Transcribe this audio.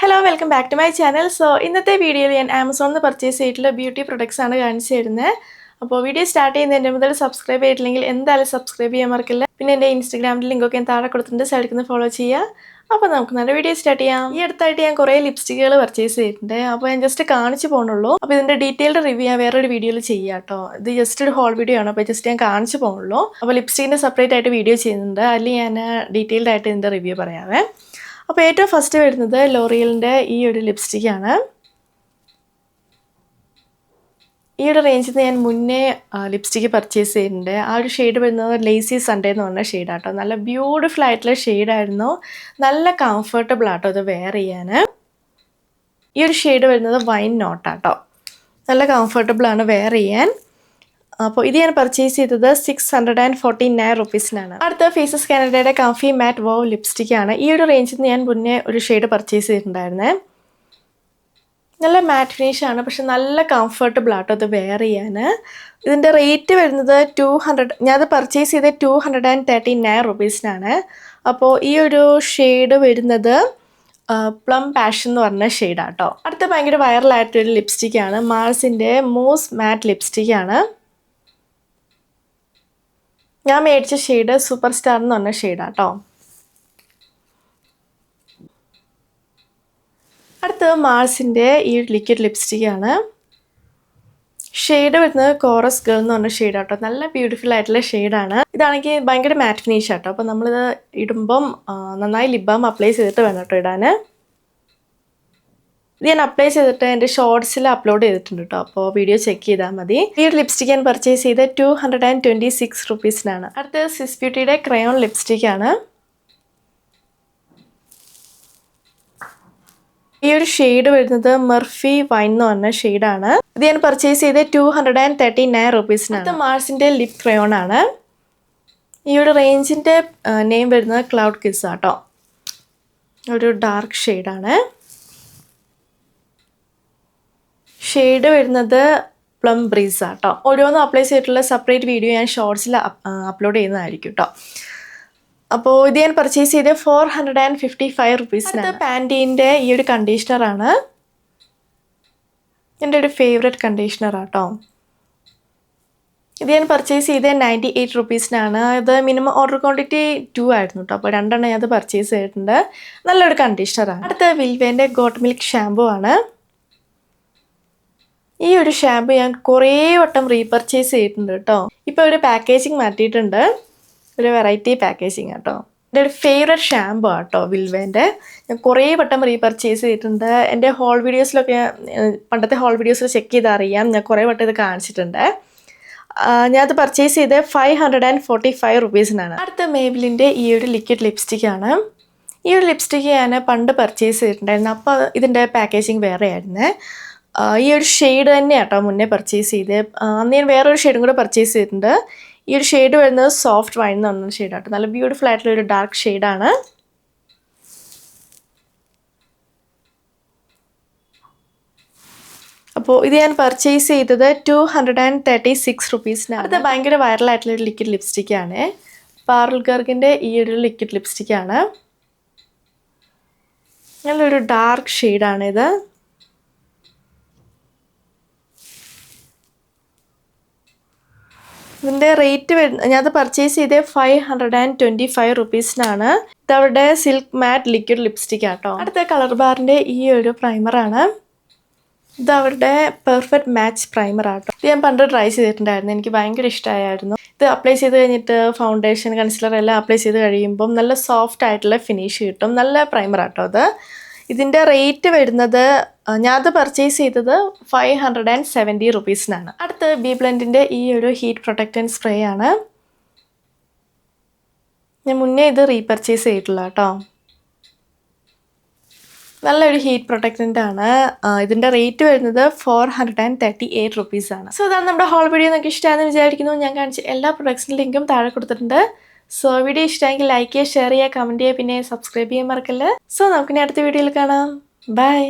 Hello welcome back to my channel. ഇന്നത്തെ വീഡിയോയിൽ ഞാൻ ആമസോണിൽ നിന്ന് പർച്ചേസ് ചെയ്തിട്ടുള്ള ബ്യൂട്ടി പ്രൊഡക്ട്സ് ആണ് കാണിച്ചു തരുന്നത്. അപ്പോൾ വീഡിയോ സ്റ്റാർട്ട് ചെയ്യുന്നതിൻ്റെ മുതൽ സബ്സ്ക്രൈബ് ചെയ്തിട്ടില്ലെങ്കിൽ എന്തായാലും സബ്സ്ക്രൈബ് ചെയ്യാൻ മറക്കില്ല. പിന്നെ എൻ്റെ ഇൻസ്റ്റാഗ്രാമിൻ്റെ ലിങ്കൊക്കെ ഞാൻ താഴെ കൊടുത്തിട്ടുണ്ട്, സൈഡിൽ നിന്ന് ഫോളോ ചെയ്യുക. അപ്പോൾ നമുക്ക് നല്ല വീഡിയോ സ്റ്റാർട്ട് ചെയ്യാം. ഈ അടുത്തായിട്ട് ഞാൻ കുറേ ലിപ്സ്റ്റിക്കുകൾ പർച്ചേസ് ചെയ്തിട്ടുണ്ട്. അപ്പോൾ ഞാൻ ജസ്റ്റ് കാണിച്ചു പോകുന്നുള്ളൂ. അപ്പോൾ ഇതിൻ്റെ ഡീറ്റെയിൽഡ് റിവ്യൂ ഞാൻ വേറൊരു വീഡിയോയിൽ ചെയ്യാം കേട്ടോ. ഇത് ജസ്റ്റ് ഒരു ഹോൾ വീഡിയോ ആണ്, അപ്പോൾ ജസ്റ്റ് ഞാൻ കാണിച്ചു പോകുന്നുള്ളൂ. അപ്പോൾ ലിപ്സ്റ്റിക്കിൻ്റെ സെപ്പറേറ്റ് ആയിട്ട് വീഡിയോ ചെയ്യുന്നുണ്ട്, അതിൽ ഞാൻ ഡീറ്റെയിൽഡ് ആയിട്ട് ഇതിൻ്റെ റിവ്യൂ പറയാവേ. അപ്പോൾ ഏറ്റവും ഫസ്റ്റ് വരുന്നത് ലോറിയലിൻ്റെ ഈ ഒരു ലിപ്സ്റ്റിക്കാണ്. ഈ ഒരു റേഞ്ചിൽ നിന്ന് ഞാൻ മുന്നേ ലിപ്സ്റ്റിക്ക് പർച്ചേസ് ചെയ്തിട്ടുണ്ട്. ആ ഒരു ഷെയ്ഡ് വരുന്നത് ലേസി സൺഡേ എന്ന് പറഞ്ഞ ഷെയ്ഡാട്ടോ. നല്ല ബ്യൂട്ടിഫുൾ ആയിട്ടുള്ള ഷെയ്ഡായിരുന്നു, നല്ല കംഫർട്ടബിൾ ആട്ടോ ഇത് വെയർ ചെയ്യാൻ. ഈ ഒരു ഷെയ്ഡ് വരുന്നത് വൈൻ നോട്ടാട്ടോ, നല്ല കംഫർട്ടബിളാണ് വെയർ ചെയ്യാൻ. അപ്പോൾ ഇത് ഞാൻ പർച്ചേസ് ചെയ്തത് 649 റുപ്പീസിനാണ്. അടുത്ത ഫേസസ് കാനഡയുടെ കംഫി മാറ്റ് വോ ലിപ്സ്റ്റിക്കാണ്. ഈ ഒരു റേഞ്ചിൽ നിന്ന് ഞാൻ മുന്നേ ഒരു ഷെയ്ഡ് പർച്ചേസ് ചെയ്തിട്ടുണ്ടായിരുന്നേ. നല്ല മാറ്റ് ഫിനിഷാണ്, പക്ഷെ നല്ല കംഫർട്ടബിൾ ആട്ടോ ഇത് വെയർ ചെയ്യാൻ. ഇതിൻ്റെ റേറ്റ് വരുന്നത് 200, ഞാനത് പർച്ചേസ് ചെയ്ത് 239 റുപ്പീസിനാണ്. അപ്പോൾ ഈ ഒരു ഷെയ്ഡ് വരുന്നത് പ്ലം പാഷൻ എന്ന് പറഞ്ഞ ഷെയ്ഡാട്ടോ. അടുത്ത ഭയങ്കര വൈറലായിട്ടൊരു ലിപ്സ്റ്റിക്കാണ്, മാൾസിൻ്റെ മൂസ് മാറ്റ് ലിപ്സ്റ്റിക്കാണ്. ഞാൻ മേടിച്ച ഷെയ്ഡ് സൂപ്പർ സ്റ്റാർ എന്ന് പറഞ്ഞ ഷെയ്ഡാട്ടോ. അടുത്തത് മാൾസിൻ്റെ ഈ ഒരു ലിക്വിഡ് ലിപ്സ്റ്റിക്കാണ്. ഷെയ്ഡ് വരുന്നത് കോറസ് ഗേൾ എന്ന് പറഞ്ഞ ഷെയ്ഡാട്ടോ. നല്ല ബ്യൂട്ടിഫുൾ ആയിട്ടുള്ള ഷെയ്ഡാണ്. ഇതാണെങ്കിൽ ഭയങ്കര മാറ്റ് ഫിനിഷ് ആട്ടോ. അപ്പോൾ നമ്മളിത് ഇടുമ്പം നന്നായി ലിപ് ബാം അപ്ലൈ ചെയ്തിട്ട് വേണം കേട്ടോ ഇടാൻ. ഇത് ഞാൻ അപ്ലൈ ചെയ്തിട്ട് എൻ്റെ ഷോർട്സിൽ അപ്ലോഡ് ചെയ്തിട്ടുണ്ട് കേട്ടോ, അപ്പോൾ വീഡിയോ ചെക്ക് ചെയ്താൽ മതി. ഈ ഒരു ലിപ്സ്റ്റിക്ക് ഞാൻ പർച്ചേസ് ചെയ്ത് 226 റുപ്പീസിനാണ്. അടുത്തത് സ്വിസ് ബ്യൂട്ടിയുടെ ക്രയോൺ ലിപ്സ്റ്റിക്കാണ്. ഈ ഒരു ഷെയ്ഡ് വരുന്നത് മെർഫി വൈൻ എന്ന് പറഞ്ഞ ഷെയ്ഡാണ്. ഇത് ഞാൻ പർച്ചേസ് ചെയ്ത് 239 റുപ്പീസിനാണ്. അടുത്ത മാർസിൻ്റെ ലിപ് ക്രയോൺ ആണ്. ഈ ഒരു റേഞ്ചിൻ്റെ നെയിം വരുന്നത് ക്ലൗഡ് കിസ് ആട്ടോ. ഒരു ഡാർക്ക് ഷെയ്ഡാണ്. ഷെയ്ഡ് വരുന്നത് പ്ലം ബ്രീസ് ആട്ടോ. ഓരോന്നും അപ്ലൈ ചെയ്തിട്ടുള്ള സെപ്പറേറ്റ് വീഡിയോ ഞാൻ ഷോർട്സിൽ അപ്ലോഡ് ചെയ്യുന്നതായിരിക്കും കേട്ടോ. അപ്പോൾ ഇത് ഞാൻ പർച്ചേസ് ചെയ്ത് 455 റുപ്പീസിനാണ്. പാൻറ്റീൻ്റെ ഈ ഒരു കണ്ടീഷണറാണ്, എൻ്റെ ഒരു ഫേവറേറ്റ് കണ്ടീഷണറാട്ടോ. ഇത് ഞാൻ പർച്ചേസ് ചെയ്ത് 98 റുപ്പീസിനാണ്. ഇത് മിനിമം ഓർഡർ ക്വാണ്ടിറ്റി 2 ആയിരുന്നു കേട്ടോ, അപ്പോൾ 2 ഞാൻ അത് പർച്ചേസ് ചെയ്തിട്ടുണ്ട്. നല്ലൊരു കണ്ടീഷണറാണ്. അടുത്ത വിൽവേൻ്റെ ഗോട്ട് മിൽക്ക് ഷാമ്പു ആണ്. ഈ ഒരു ഷാമ്പു ഞാൻ കുറേ വട്ടം റീപർച്ചേസ് ചെയ്തിട്ടുണ്ട് കേട്ടോ. ഇപ്പോൾ ഒരു പാക്കേജിങ് മാറ്റിയിട്ടുണ്ട്, ഒരു വെറൈറ്റി പാക്കേജിങ് കേട്ടോ. എൻ്റെ ഒരു ഫേവറേറ്റ് ഷാമ്പു ആട്ടോ വിൽവേൻ്റെ. ഞാൻ കുറേ വട്ടം റീപർച്ചേസ് ചെയ്തിട്ടുണ്ട്. എൻ്റെ ഹോൾ വീഡിയോസിലൊക്കെ, പണ്ടത്തെ ഹോൾ വീഡിയോസിൽ ചെക്ക് ചെയ്താൽ അറിയാം, ഞാൻ കുറേ വട്ടം ഇത് കാണിച്ചിട്ടുണ്ട്. ഞാനത് പർച്ചേസ് ചെയ്ത് 545 റുപ്പീസിനാണ്. അടുത്ത മേബിലിൻ്റെ ഈ ഒരു ലിക്വിഡ് ലിപ്സ്റ്റിക്കാണ്. ഈ ഒരു ലിപ്സ്റ്റിക്ക് ഞാൻ പണ്ട് പർച്ചേസ് ചെയ്തിട്ടുണ്ടായിരുന്നു, അപ്പോൾ ഇതിൻ്റെ പാക്കേജിങ് വേറെ ആയിരുന്നേ. ഈ ഒരു ഷെയ്ഡ് തന്നെ കേട്ടോ മുന്നേ പർച്ചേസ് ചെയ്ത്. അന്ന് ഞാൻ വേറൊരു ഷെയ്ഡും കൂടെ പർച്ചേസ് ചെയ്തിട്ടുണ്ട്. ഈ ഒരു ഷെയ്ഡ് വരുന്നത് സോഫ്റ്റ് വൈൻ എന്ന് പറഞ്ഞ ഷെയ്ഡാട്ടോ. നല്ല ബ്യൂട്ടിഫുൾ ആയിട്ടുള്ള ഒരു ഡാർക്ക് ഷെയ്ഡാണ്. അപ്പോൾ ഇത് ഞാൻ പർച്ചേസ് ചെയ്തത് 236 റുപ്പീസിനാണ്. അത് ഭയങ്കര വൈറലായിട്ടുള്ളൊരു ലിക്വിഡ് ലിപ്സ്റ്റിക്കാണ്, പാർൽ ഗർഗിൻ്റെ ഈ ഒരു ലിക്വിഡ് ലിപ്സ്റ്റിക്കാണ്. നല്ലൊരു ഡാർക്ക് ഷെയ്ഡാണിത്. ഇതിൻ്റെ റേറ്റ് ഞാനത് പർച്ചേസ് ചെയ്ത് 525 റുപ്പീസിനാണ്. ഇതവരുടെ സിൽക്ക് മാറ്റ് ലിക്വിഡ് ലിപ്സ്റ്റിക് ആട്ടോ. അടുത്ത കളർ ബാറിൻ്റെ ഈ ഒരു പ്രൈമറാണ്. ഇതവരുടെ പെർഫെക്റ്റ് മാച്ച് പ്രൈമർ ആട്ടോ. ഇത് ഞാൻ പണ്ട് ട്രൈ ചെയ്തിട്ടുണ്ടായിരുന്നു, എനിക്ക് ഭയങ്കര ഇഷ്ടമായിരുന്നു. ഇത് അപ്ലൈ ചെയ്ത് കഴിഞ്ഞിട്ട് ഫൗണ്ടേഷൻ കൺസിലർ എല്ലാം അപ്ലൈ ചെയ്ത് കഴിയുമ്പം നല്ല സോഫ്റ്റ് ആയിട്ടുള്ള ഫിനിഷ് കിട്ടും. നല്ല പ്രൈമർ ആട്ടോ അത്. ഇതിൻ്റെ റേറ്റ് വരുന്നത് ഞാനത് പർച്ചേസ് ചെയ്തത് 570 റുപ്പീസിനാണ്. അടുത്ത് ബി ബ്ലെൻഡിൻ്റെ ഈ ഒരു ഹീറ്റ് പ്രൊട്ടക്റ്റൻറ്റ് സ്പ്രേ ആണ്. ഞാൻ മുന്നേ ഇത് റീപർച്ചേസ് ചെയ്തിട്ടുള്ള കേട്ടോ. നല്ലൊരു ഹീറ്റ് പ്രൊട്ടക്റ്റൻ്റ് ആണ്. ഇതിൻ്റെ റേറ്റ് വരുന്നത് 438 റുപ്പീസാണ്. സോ അതാണ് നമ്മുടെ ഹോൾ വീഡിയോ. നിങ്ങൾക്ക് ഇഷ്ടമാണെന്ന് വിചാരിക്കുന്നു. ഞാൻ കാണിച്ച എല്ലാ പ്രൊഡക്ട്സിൻ്റെ ലിങ്കും താഴെ കൊടുത്തിട്ടുണ്ട്. സോ വീഡിയോ ഇഷ്ടമെങ്കിൽ ലൈക്ക് ചെയ്യുക, ഷെയർ ചെയ്യുക, കമൻറ്റ് ചെയ്യുക, പിന്നെ സബ്സ്ക്രൈബ് ചെയ്യാൻ മറക്കല്ലേ. സോ നമുക്കിനി അടുത്ത വീഡിയോയിൽ കാണാം. ബൈ.